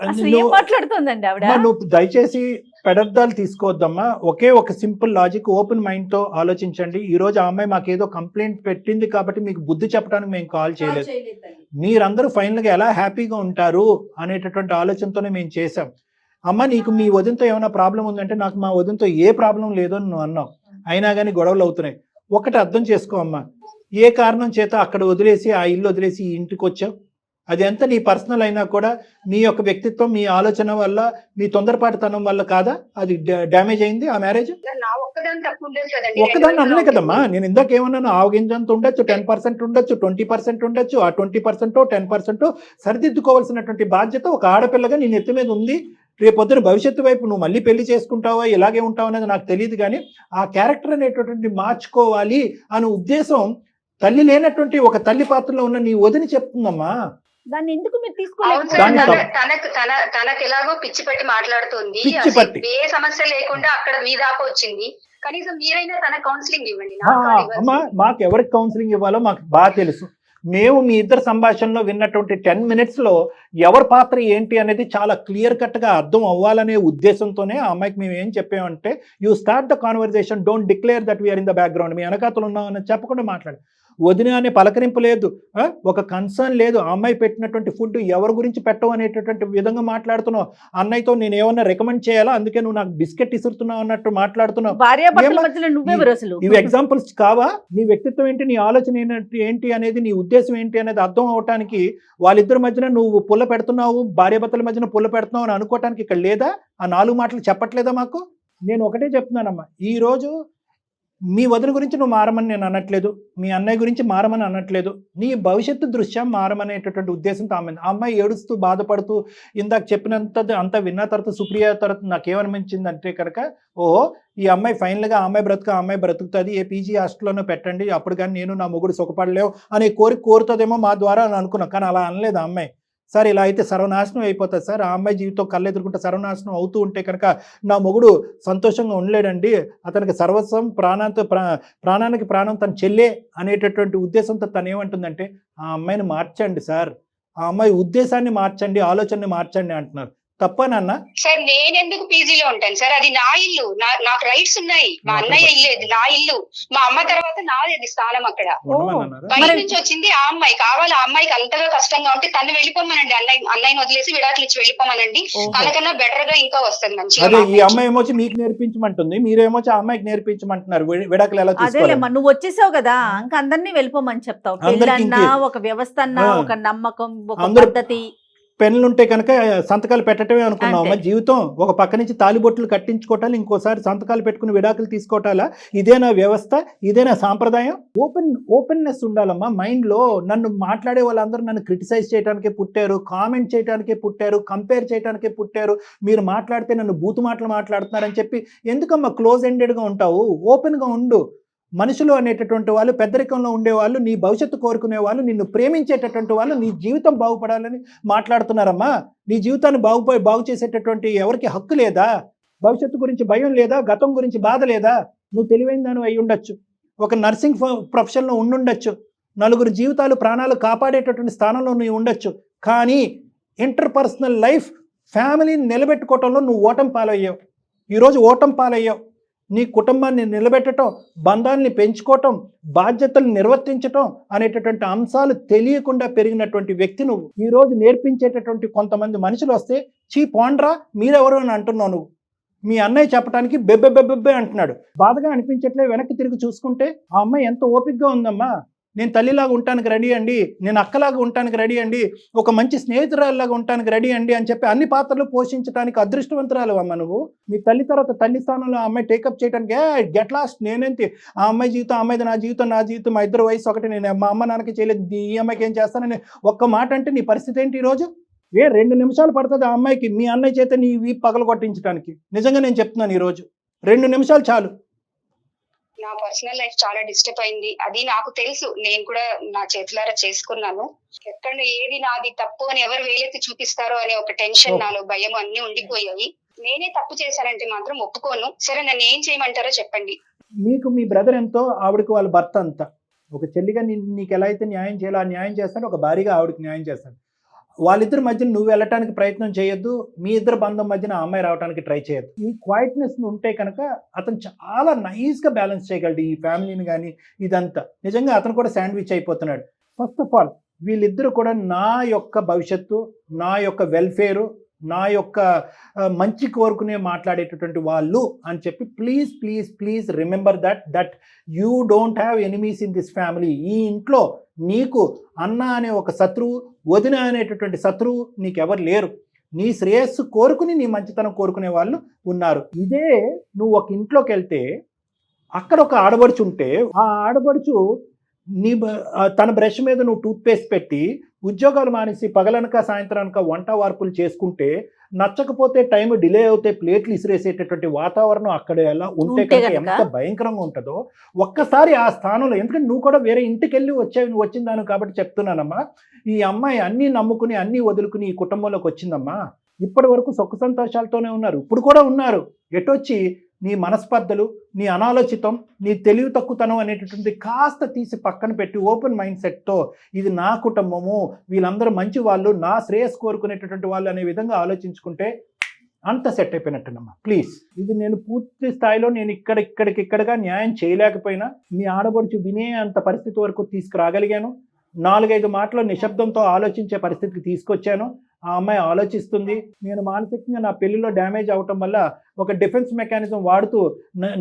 అసలు ఏం మాట్లాడుతుందండి ఆవిడ? నువ్వు దయచేసి పెడర్థాలు తీసుకోవద్దమ్మా. ఒకే ఒక సింపుల్ లాజిక్, ఓపెన్ మైండ్ తో ఆలోచించండి. ఈ రోజు ఆ అమ్మాయి మాకు ఏదో కంప్లైంట్ పెట్టింది కాబట్టి మీకు బుద్ధి చెప్పడానికి మేము కాల్ చేయలేదు. మీరందరూ ఫైనల్ గా ఎలా హ్యాపీగా ఉంటారు అనేటటువంటి ఆలోచనతోనే మేము చేసాం. అమ్మ నీకు మీ వదినతో ఏమైనా ప్రాబ్లం ఉందంటే, నాకు మా వదినతో ఏ ప్రాబ్లం లేదో అని నువ్వు అన్నావు, అయినా కానీ గొడవలు అవుతున్నాయి. ఒకటి అర్థం చేసుకో అమ్మా, ఏ కారణం చేత అక్కడ వదిలేసి ఆ ఇల్లు వదిలేసి ఈ ఇంటికి వచ్చావు, అది ఎంత నీ పర్సనల్ అయినా కూడా మీ యొక్క వ్యక్తిత్వం, మీ ఆలోచన వల్ల, మీ తొందరపాటుతనం వల్ల కాదా అది డ్యామేజ్ అయింది ఆ మ్యారేజ్? నా ఒక్కదాని తప్పు ఉండదు కదండి. ఒక్కదాన్ని అనలే కదమ్మా, నేను ఇందాక ఏమన్నాను, ఆవగింజంత ఉండొచ్చు, 10% ఉండొచ్చు, 20% ఉండొచ్చు. ఆ 20% 10% సరిదిద్దుకోవాల్సినటువంటి బాధ్యత ఒక ఆడపిల్లగా నీ నెత్తి మీద ఉంది. రేపొద్దున భవిష్యత్తు వైపు నువ్వు మళ్ళీ పెళ్లి చేసుకుంటావా, ఇలాగే ఉంటావు అనేది నాకు తెలియదు, కానీ ఆ క్యారెక్టర్ అనేటటువంటి మార్చుకోవాలి అనే ఉద్దేశం తల్లి లేనటువంటి ఒక తల్లి పాత్రలో ఉన్న నీ వదిని చెప్తుందమ్మా. దాన్ని ఎందుకు మీరు అవును సార్, తీసుకోలేదు? తనకు ఎలాగో పిచ్చి పెట్టి మాట్లాడుతుంది. పిచ్చి అసలు పట్టి. ఏ సమస్య లేకుండా అక్కడ మీ దాకా వచ్చింది. కనీసం మీరైనా తన కౌన్సిలింగ్ ఇవ్వండి. నాకు కాదు ఇవ్వాల్సింది. అమ్మా మాకు ఎవరికి కౌన్సిలింగ్ ఇవ్వాలో మాకు బాగా తెలుసు. మేము మీ ఇద్దరు సంభాషణలో విన్నటువంటి 10 minutes లో ఎవరి పాత్ర ఏంటి అనేది చాలా క్లియర్ కట్ గా అర్థం అవ్వాలనే ఉద్దేశంతోనే ఆ అమ్మాయికి మేము ఏం చెప్పామంటే, you start the conversation, don't declare that we are in the background. మీ వెనకాతలు ఉన్నామని చెప్పకుండా మాట్లాడు. వదిన అనే పలకరింపు లేదు, ఒక కన్సర్న్ లేదు. ఆ అమ్మాయి పెట్టినటువంటి ఫుడ్ ఎవరి గురించి పెట్టవు అనేటటువంటి విధంగా మాట్లాడుతున్నావు. అన్నయ్యతో నేను ఏమన్నా రికమెండ్ చేయాలా, అందుకే నువ్వు నాకు బిస్కెట్ ఇసురుతున్నావు అన్నట్టు మాట్లాడుతున్నావు. భార్యాభర్తల ఏమ్మా? మధ్యలో నువ్వెవరు అసలు? ఇవి ఎగ్జాంపుల్స్ కావా? నీ వ్యక్తిత్వం ఏంటి, నీ ఆలోచన ఏంటి అనేది, నీ ఉద్దేశం ఏంటి అనేది అర్థం అవటానికి వాళ్ళిద్దరి మధ్యన నువ్వు పుల్ల పెడుతున్నావు, భార్యాభర్తల మధ్యన పుల్ల పెడుతున్నావు అని అనుకోవటానికి ఇక్కడ లేదా? ఆ 4 మాటలు చెప్పట్లేదా మాకు? నేను ఒకటే చెప్తున్నానమ్మా, ఈ రోజు మీ వదిన గురించి నువ్వు మారమని నేను అనట్లేదు, మీ అన్నయ్య గురించి మారమని అనట్లేదు. నీ భవిష్యత్తు దృశ్యం మారమనేటటువంటి ఉద్దేశంతో ఆమె ఆ అమ్మాయి ఏడుస్తూ బాధపడుతూ ఇందాక చెప్పినంత అంతా విన్న తర్వాత సుప్రియ తర్వాత నాకేమనిపించింది అంటే కనుక, ఓహో ఈ అమ్మాయి ఫైనల్గా ఆ అమ్మాయి బ్రతుకుతుంది, ఏ పీజీ హాస్టల్లోనో పెట్టండి, అప్పుడు కానీ నేను నా మొగుడు సుఖపడలేవు అనే కోరుతుందేమో మా ద్వారా అని అనుకున్నాను. కానీ అలా అనలేదు ఆ అమ్మాయి. సార్ ఇలా అయితే సర్వనాశనం అయిపోతుంది సార్, ఆ అమ్మాయి జీవితం కళ్ళెదురుకుంటే సర్వనాశనం అవుతూ ఉంటే కనుక నా మొగుడు సంతోషంగా ఉండలేడండి, అతనికి సర్వస్వం ప్రాణానికి ప్రాణం తన చెల్లే అనేటటువంటి ఉద్దేశంతో తను ఏమంటుందంటే, ఆ అమ్మాయిని మార్చండి సార్, ఆ అమ్మాయి ఉద్దేశాన్ని మార్చండి, ఆలోచనని మార్చండి అంటున్నారు. తప్ప నాన్న? సార్ నేను ఎందుకు పీజీలో ఉంటాను సార్, అది నా ఇల్లు, నాకు రైట్స్ ఉన్నాయి. మా అన్నయ్య ఇల్లు, అది నా ఇల్లు. మా అమ్మ తర్వాత నాది అది స్థానం అక్కడ. ఉండమన్నారా? బయట నుంచి వచ్చింది ఆ అమ్మాయి. కావాలి ఆ అమ్మాయికి అంతగా కష్టంగా ఉంటే తను వెళ్ళిపోమనండి, అన్నయ్యని వదిలేసి విడాకులు ఇచ్చి వెళ్ళిపోమనండి. తనకన్నా బెటర్ గా ఇంకా వస్తుంది మంచిగా. అదే ఈ అమ్మాయి ఏమొచ్చి మీకు నేర్పించమంటుంది, మీరేమొచ్చి ఆ అమ్మాయికి నేర్పించమంటున్నారు విడాకులు ఎలా తీసుకోవాలి. అదేలేమ్మా, నువ్వు వచ్చేసావు కదా, ఇంకా అందరినీ వెళ్ళిపోమని చెప్తావు. పెళ్ళన్నా ఒక వ్యవస్థ అన్నా, ఒక నమ్మకం, ఒక పద్ధతి. పెన్నులు ఉంటే కనుక సంతకాలు పెట్టడమే అనుకున్నావు. అంతే. జీవితం ఒక పక్క నుంచి తాలిబొట్లు కట్టించుకోవటాలు, ఇంకోసారి సంతకాలు పెట్టుకుని విడాకులు తీసుకోవటాలా? ఇదేనా వ్యవస్థ, ఇదేనా సాంప్రదాయం? ఓపెన్నెస్ ఉండాలమ్మా మైండ్ లో. నన్ను మాట్లాడే వాళ్ళందరూ నన్ను క్రిటిసైజ్ చేయడానికే పుట్టారు, కామెంట్ చేయడానికే పుట్టారు, కంపేర్ చేయడానికే పుట్టారు. మీరు మాట్లాడితే నన్ను బూతు మాటలు మాట్లాడుతున్నారని చెప్పి ఎందుకమ్మా క్లోజ్ ఎండెడ్గా ఉంటావు? ఓపెన్గా ఉండు. మనుషులు అనేటటువంటి వాళ్ళు, పెద్దరికంలో ఉండేవాళ్ళు, నీ భవిష్యత్తు కోరుకునే వాళ్ళు, నిన్ను ప్రేమించేటటువంటి వాళ్ళు, నీ జీవితం బాగుపడాలని మాట్లాడుతున్నారమ్మా. నీ జీవితాన్ని బాగు చేసేటటువంటి ఎవరికి హక్కు లేదా? భవిష్యత్తు గురించి భయం లేదా? గతం గురించి బాధ లేదా? నువ్వు తెలివైన దానివి అయి ఉండొచ్చు, ఒక నర్సింగ్ ప్రొఫెషన్లో ఉండుండొచ్చు, నలుగురు జీవితాలు ప్రాణాలు కాపాడేటటువంటి స్థానంలో నువ్వు ఉండొచ్చు. కానీ ఇంటర్పర్సనల్ లైఫ్, ఫ్యామిలీని నిలబెట్టుకోవటంలో నువ్వు ఓటమి పాలయ్యావు. ఈరోజు ఓటమి పాలయ్యావు. నీ కుటుంబాన్ని నిలబెట్టడం, బంధాలని పెంచుకోవటం, బాధ్యతలు నిర్వర్తించటం అనేటటువంటి అంశాలు తెలియకుండా పెరిగినటువంటి వ్యక్తి నువ్వు. ఈరోజు నేర్పించేటటువంటి కొంతమంది మనుషులు వస్తే పోండ్రా మీరెవరు అని అంటున్నావు నువ్వు. మీ అన్నయ్య చెప్పడానికి బెబ్బె అంటున్నాడు. బాధగా అనిపించట్లే వెనక్కి తిరిగి చూసుకుంటే? ఆ అమ్మాయి ఎంత ఓపికగా ఉందమ్మా. నేను తల్లిలాగా ఉండటానికి రెడీ అండి, నేను అక్కలాగా ఉండటానికి రెడీ అండి, ఒక మంచి స్నేహితురాల్లాగా ఉండటానికి రెడీ అండి అని చెప్పి అన్ని పాత్రలు పోషించడానికి అదృష్టవంతురాలు అమ్మ నువ్వు. మీ తల్లి తర్వాత తల్లి స్థానంలో ఆ అమ్మాయి టేకప్ చేయడానికి గెట్ లాస్ట్. నేనేంటి ఆ అమ్మాయి జీవితం, అమ్మాయిది నా జీవితం, మా ఇద్దరు వయసు ఒకటి, నేను మా అమ్మ నాన్నకి చేయలేదు, ఈ అమ్మాయికి ఏం చేస్తానని ఒక్క మాట అంటే నీ పరిస్థితి ఏంటి ఈరోజు? 2 నిమిషాలు పడుతుంది ఆ అమ్మాయికి మీ అన్నయ్య చేత నీ వీపు పగలు కొట్టించడానికి. నిజంగా నేను చెప్తున్నాను, ఈరోజు 2 నిమిషాలు చాలు. నా పర్సనల్ లైఫ్ చాలా డిస్టర్బ్ అయింది, అది నాకు తెలుసు. నేను కూడా నా చేతులారా చేసుకున్నాను. ఎక్కడ ఏది నాది తప్పు అని ఎవరు వేలెత్తి చూపిస్తారో అనే ఒక టెన్షన్, నాలో భయం అన్ని ఉండిపోయాయి. నేనే తప్పు చేశానంటే మాత్రం ఒప్పుకోను. సరే నన్ను ఏం చేయమంటారో చెప్పండి. మీకు మీ బ్రదర్ ఎంతో, ఆవిడకి వాళ్ళ భర్త అంతా. ఒక చెల్లిగా నీకు ఎలా అయితే న్యాయం చేయాలో ఆ న్యాయం చేస్తాడు, ఒక భార్యగా ఆవిడకి న్యాయం చేస్తాడు. వాళ్ళిద్దరి మధ్యన నువ్వు వెళ్ళటానికి ప్రయత్నం చేయొద్దు, మీ ఇద్దరు బంధం మధ్యన ఆ అమ్మాయి రావడానికి ట్రై చేయొద్దు. ఈ క్వైట్నెస్ ఉంటే కనుక అతను చాలా నైస్గా బ్యాలెన్స్ చేయగలడు ఈ ఫ్యామిలీని కానీ ఇదంతా. నిజంగా అతను కూడా శాండ్విచ్ అయిపోతున్నాడు. ఫస్ట్ ఆఫ్ ఆల్ వీళ్ళిద్దరూ కూడా నా యొక్క భవిష్యత్తు, నా యొక్క వెల్ఫేరు, నా యొక్క మంచి కోరుకునే మాట్లాడేటటువంటి వాళ్ళు అని చెప్పి please please please remember that you don't have enemies in this family. ఈ ఇంట్లో నీకు అన్న అనే ఒక శత్రువు, వదిన అనేటటువంటి శత్రువు నీకెవరు లేరు. నీ శ్రేయస్సు కోరుకుని, నీ మంచితనం కోరుకునే వాళ్ళు ఉన్నారు. ఇదే నువ్వు ఒక ఇంట్లోకి వెళ్తే అక్కడ ఒక ఆడబడుచు ఉంటే ఆ ఆడబడుచు తన బ్రష్ మీద నువ్వు టూత్పేస్ట్ పెట్టి ఉద్యోగాలు మానేసి పగలనక సాయంత్రానిక వంట వార్పులు చేసుకుంటే, నచ్చకపోతే టైం డిలే అవుతే ప్లేట్లు ఇసిరేసేటటువంటి వాతావరణం అక్కడ ఎలా ఉంటే కనుక ఎంత భయంకరంగా ఉంటుందో ఒక్కసారి ఆ స్థానంలో, ఎందుకంటే నువ్వు కూడా వేరే ఇంటికి వెళ్ళి వచ్చిందాను కాబట్టి చెప్తున్నానమ్మా. ఈ అమ్మాయి అన్నీ నమ్ముకుని అన్నీ వదులుకుని ఈ కుటుంబంలోకి వచ్చిందమ్మా. ఇప్పటి వరకు సుఖ సంతోషాలతోనే ఉన్నారు, ఇప్పుడు కూడా ఉన్నారు. ఎటొచ్చి నీ మనస్పర్ధలు, నీ అనాలోచితం, నీ తెలివి తక్కువతనం అనేటటువంటి కాస్త తీసి పక్కన పెట్టి ఓపెన్ మైండ్ సెట్తో ఇది నా కుటుంబము, వీళ్ళందరూ మంచి వాళ్ళు, నా శ్రేయస్ కోరుకునేటటువంటి వాళ్ళు అనే విధంగా ఆలోచించుకుంటే అంత సెట్ అయిపోయినట్టునమ్మా. ప్లీజ్, ఇది నేను పూర్తి స్థాయిలో నేను ఇక్కడికిక్కడగా న్యాయం చేయలేకపోయినా మీ ఆడబడుచు వినే అంత పరిస్థితి వరకు తీసుకురాగలిగాను. 4-5 మాటలు నిశ్శబ్దంతో ఆలోచించే పరిస్థితికి తీసుకొచ్చాను. ఆ అమ్మాయి ఆలోచిస్తుంది. నేను మానసికంగా నా పెళ్లిలో డ్యామేజ్ అవటం వల్ల ఒక డిఫెన్స్ మెకానిజం వాడుతూ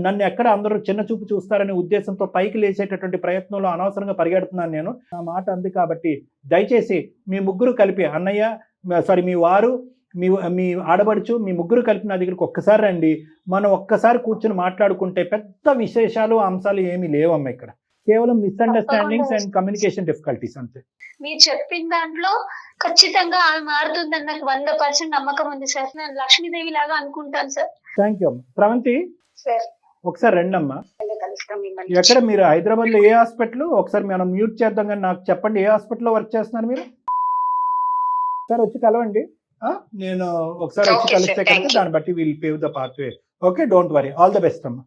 నన్ను ఎక్కడ అందరూ చిన్న చూపు చూస్తారనే ఉద్దేశంతో పైకి లేచేటటువంటి ప్రయత్నంలో అనవసరంగా పరిగెడుతున్నాను నేను. నా మాట అంది కాబట్టి దయచేసి మీ ముగ్గురు కలిపి, అన్నయ్య మీ వారు, మీ ఆడబడుచు, మీ ముగ్గురు కలిపి నా దగ్గరికి ఒక్కసారి రండి. మనం ఒక్కసారి కూర్చొని మాట్లాడుకుంటే పెద్ద విశేషాలు అంశాలు ఏమీ లేవమ్మా. ఇక్కడ కేవలం మిస్అండర్స్టాండింగ్స్ అండ్ కమ్యూనికేషన్ డిఫికల్టీస్ అంతే. మీరు చెప్పిన దాంట్లో ఖచ్చితంగా ఆమె మారుతుందని నాకు 100% నమ్మకం ఉంది సార్. నేను లక్ష్మీదేవి లాగా అనుకుంటాను సార్. థ్యాంక్ యూ అమ్మా. స్రవంతి సార్ ఒకసారి రండి అమ్మా. కలుస్తాం మిమ్మల్ని. ఎక్కడ మీరు హైదరాబాద్ లో ఏ హాస్పిటల్? ఒకసారి మనం మ్యూట్ చేద్దాం కానీ నాకు చెప్పండి, ఏ హాస్పిటల్లో వర్క్ చేస్తున్నారు మీరు? సార్ వచ్చి కలవండి. నేను ఒకసారి వచ్చి కలిస్తే కనుక దాన్ని బట్టి will pave the pathway. Okay, don't worry. All the best అమ్మా.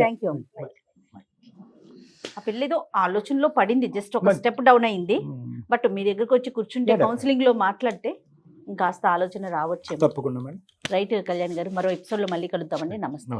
Thank you. ఆ పిల్లేదో ఆలోచనలో పడింది, జస్ట్ ఒక స్టెప్ డౌన్ అయింది. బట్ మీ దగ్గరకు వచ్చి కూర్చుంటే కౌన్సిలింగ్ లో మాట్లాడితే ఇంకాస్త ఆలోచన రావచ్చు. తప్పకుండా మేడం. రైట్ కళ్యాణ్ గారు, మరో ఎపిసోడ్ లో మళ్ళీ కలుద్దామండి. నమస్తే.